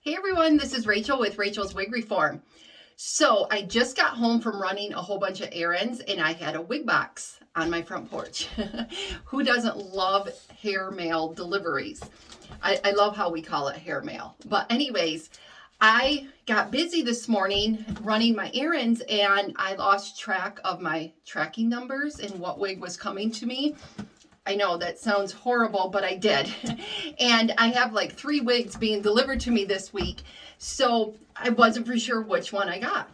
Hey everyone, this is Rachel with Rachel's Wig Reform. So I just got home from running a whole bunch of errands and I had a wig box on my front porch. Who doesn't love hair mail deliveries? I love how we call it hair mail. But anyways, I got busy this morning running my errands and I lost track of my tracking numbers and what wig was coming to me. I know that sounds horrible, but I did. And I have like 3 wigs being delivered to me this week. So I wasn't for sure which one I got.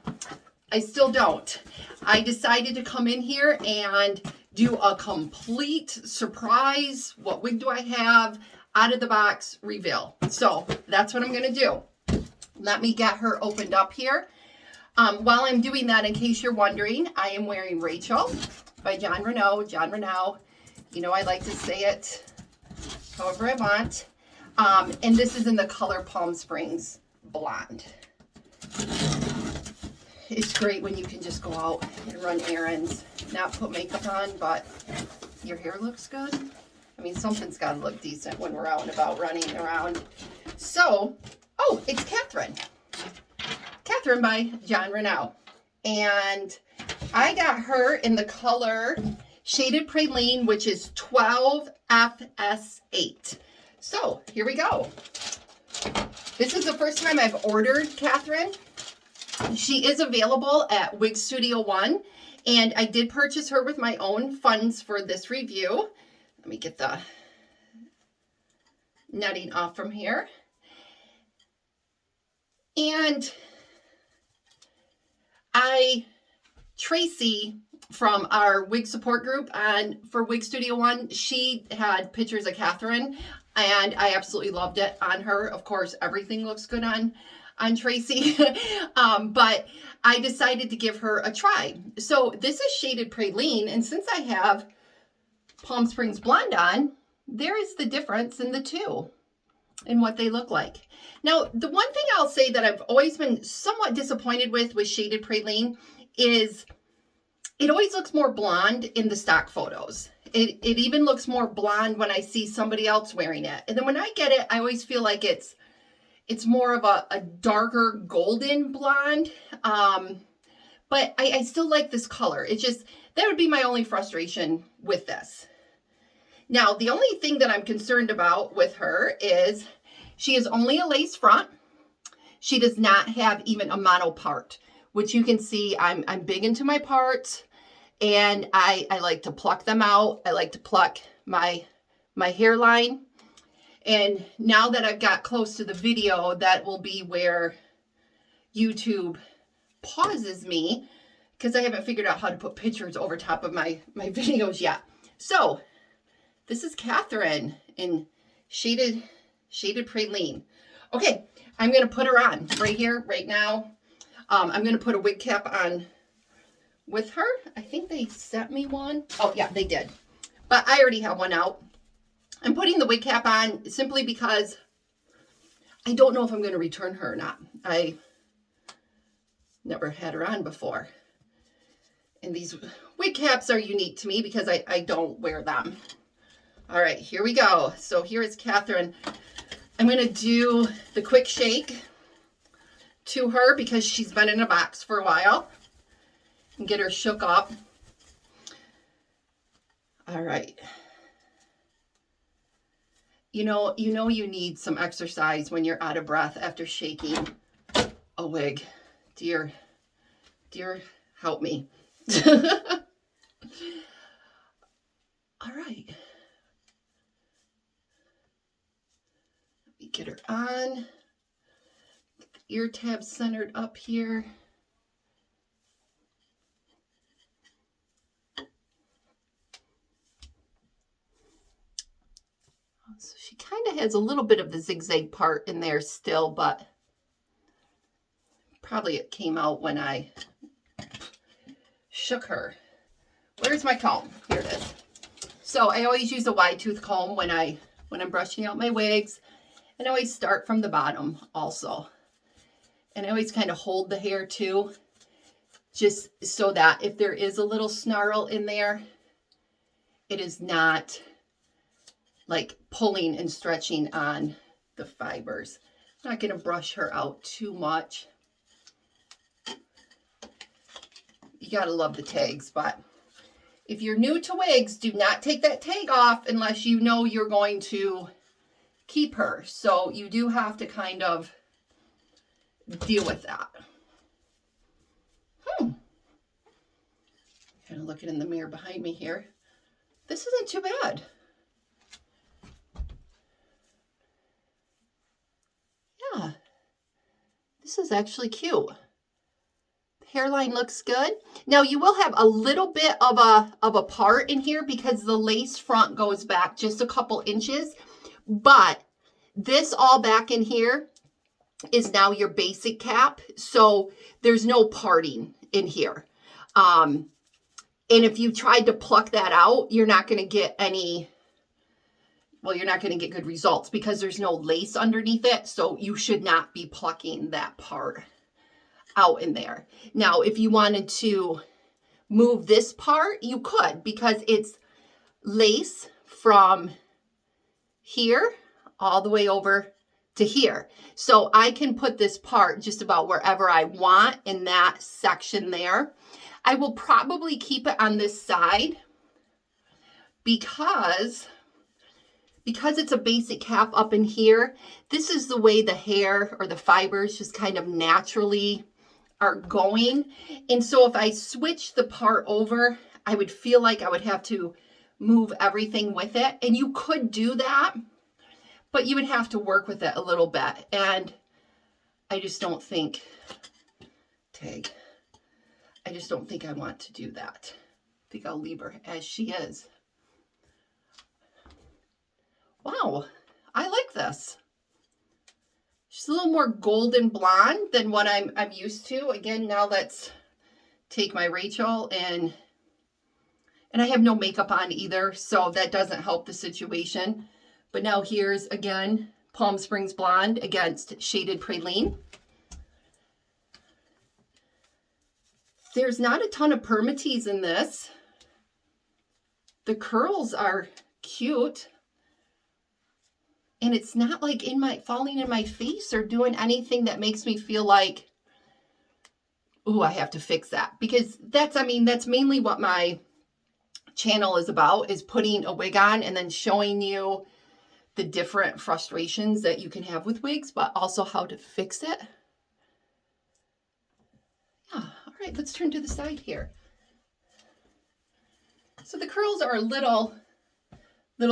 I still don't. I decided to come in here and do a complete surprise. What wig do I have? Out of the box reveal. So that's what I'm going to do. Let me get her opened up here. While I'm doing that, in case you're wondering, I am wearing Rachel by Jon Renau. Jon Renau. You know, I like to say it however I want. And this is in the color Palm Springs Blonde. It's great when you can just go out and run errands, not put makeup on, but your hair looks good. I mean, something's got to look decent when we're out and about running around. So, oh, it's Katherine. Katherine by Jon Renau. And I got her in the color Shaded Praline, which is 12FS8. So here we go. This is the first time I've ordered Katherine. She is available at Wig Studio One, and I did purchase her with my own funds for this review. Let me get the netting off from here. And Tracy from our wig support group for Wig Studio One, she had pictures of Katherine and I absolutely loved it on her. Of course, everything looks good on Tracy, but I decided to give her a try. So this is Shaded Praline, and since I have Palm Springs Blonde on, there is the difference in the two and what they look like. Now, the one thing I'll say that I've always been somewhat disappointed with Shaded Praline is it always looks more blonde in the stock photos. It even looks more blonde when I see somebody else wearing it. And then when I get it, I always feel like it's more of a darker golden blonde. But I still like this color. It's just, that would be my only frustration with this. Now, the only thing that I'm concerned about with her is she is only a lace front. She does not have even a mono part, which you can see I'm big into my parts, and I like to pluck them out. I like to pluck my hairline. And now that I've got close to the video, that will be where YouTube pauses me because I haven't figured out how to put pictures over top of my videos yet. So this is Katherine in Shaded Praline. Okay, I'm going to put her on right here, right now. I'm going to put a wig cap on with her. I think they sent me one. Oh, yeah, they did. But I already have one out. I'm putting the wig cap on simply because I don't know if I'm going to return her or not. I never had her on before. And these wig caps are unique to me because I don't wear them. All right, here we go. So here is Katherine. I'm going to do the quick shake to her because she's been in a box for a while, and get her shook up. All right. You know you need some exercise when you're out of breath after shaking a wig. Dear, help me. All right. Let me get her on. Get the ear tab centered up here. So she kind of has a little bit of the zigzag part in there still, but probably it came out when I shook her. Where's my comb? Here it is. So I always use a wide tooth comb when I'm brushing out my wigs, and I always start from the bottom also. And I always kind of hold the hair too, just so that if there is a little snarl in there, it is not like pulling and stretching on the fibers. Not going to brush her out too much. You got to love the tags, but if you're new to wigs, do not take that tag off unless you know you're going to keep her. So you do have to kind of deal with that. Kind of looking in the mirror behind me here. This isn't too bad. Yeah, this is actually cute. The hairline looks good. Now you will have a little bit of a part in here because the lace front goes back just a couple inches, but this all back in here is now your basic cap, so there's no parting in here. And if you tried to pluck that out, you're not going to get any, well, you're not going to get good results because there's no lace underneath it. So you should not be plucking that part out in there. Now, if you wanted to move this part, you could because it's lace from here all the way over to here. So I can put this part just about wherever I want in that section there. I will probably keep it on this side because it's a basic cap up in here. This is the way the hair or the fibers just kind of naturally are going. And so if I switch the part over, I would feel like I would have to move everything with it. And you could do that, but you would have to work with it a little bit. And I just don't think, I just don't think I want to do that. I think I'll leave her as she is. Wow, I like this. She's a little more golden blonde than what I'm used to. Again, now let's take my Rachel and I have no makeup on either, so that doesn't help the situation. But now here's, again, Palm Springs Blonde against Shaded Praline. There's not a ton of permatease in this. The curls are cute. And it's not like falling in my face or doing anything that makes me feel like, ooh, I have to fix that. Because that's mainly what my channel is about, is putting a wig on and then showing you the different frustrations that you can have with wigs, but also how to fix it. Yeah, all right, let's turn to the side here. So the curls are a little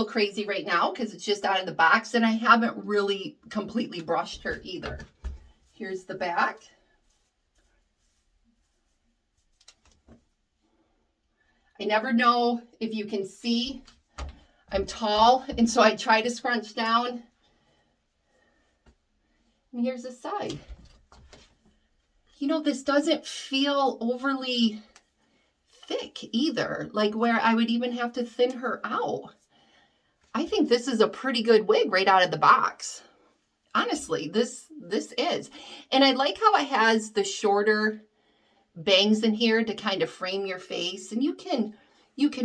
crazy right now because it's just out of the box and I haven't really completely brushed her either. Here's the back. I never know if you can see. I'm tall, and so I try to scrunch down. And here's the side. You know, this doesn't feel overly thick either, like where I would even have to thin her out. I think this is a pretty good wig right out of the box. Honestly, this is. And I like how it has the shorter bangs in here to kind of frame your face, and you can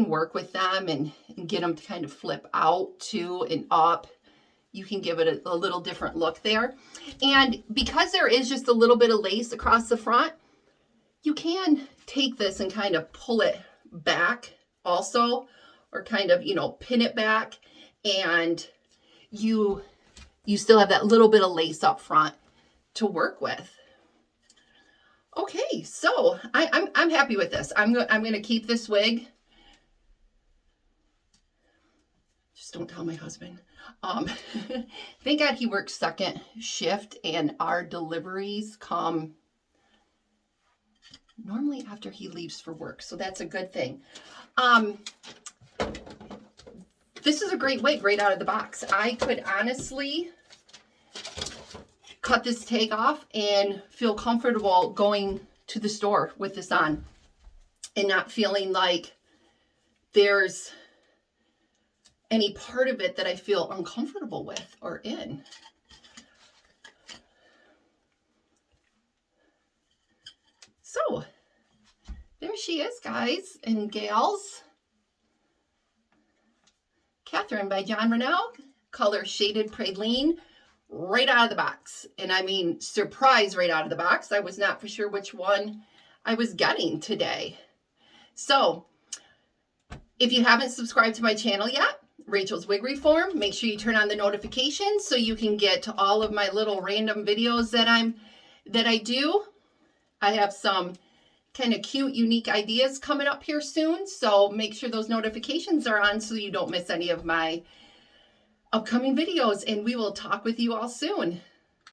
work with them and get them to kind of flip out too and up. You can give it a little different look there. And because there is just a little bit of lace across the front, you can take this and kind of pull it back also, or kind of, pin it back, and you still have that little bit of lace up front to work with. Okay, so I'm happy with this. I'm going to keep this wig. Just don't tell my husband. Thank God he works second shift, and our deliveries come normally after he leaves for work, so that's a good thing. This is a great wig right out of the box. I could honestly cut this tag off and feel comfortable going to the store with this on and not feeling like there's any part of it that I feel uncomfortable with or in. So there she is, guys and gals. Katherine by Jon Renau, color Shaded Praline. right out of the box. And I mean, surprise right out of the box. I was not for sure which one I was getting today. So if you haven't subscribed to my channel yet, Rachel's Wig Reform, make sure you turn on the notifications so you can get to all of my little random videos that I do. I have some kind of cute, unique ideas coming up here soon. So make sure those notifications are on so you don't miss any of my upcoming videos. And we will talk with you all soon.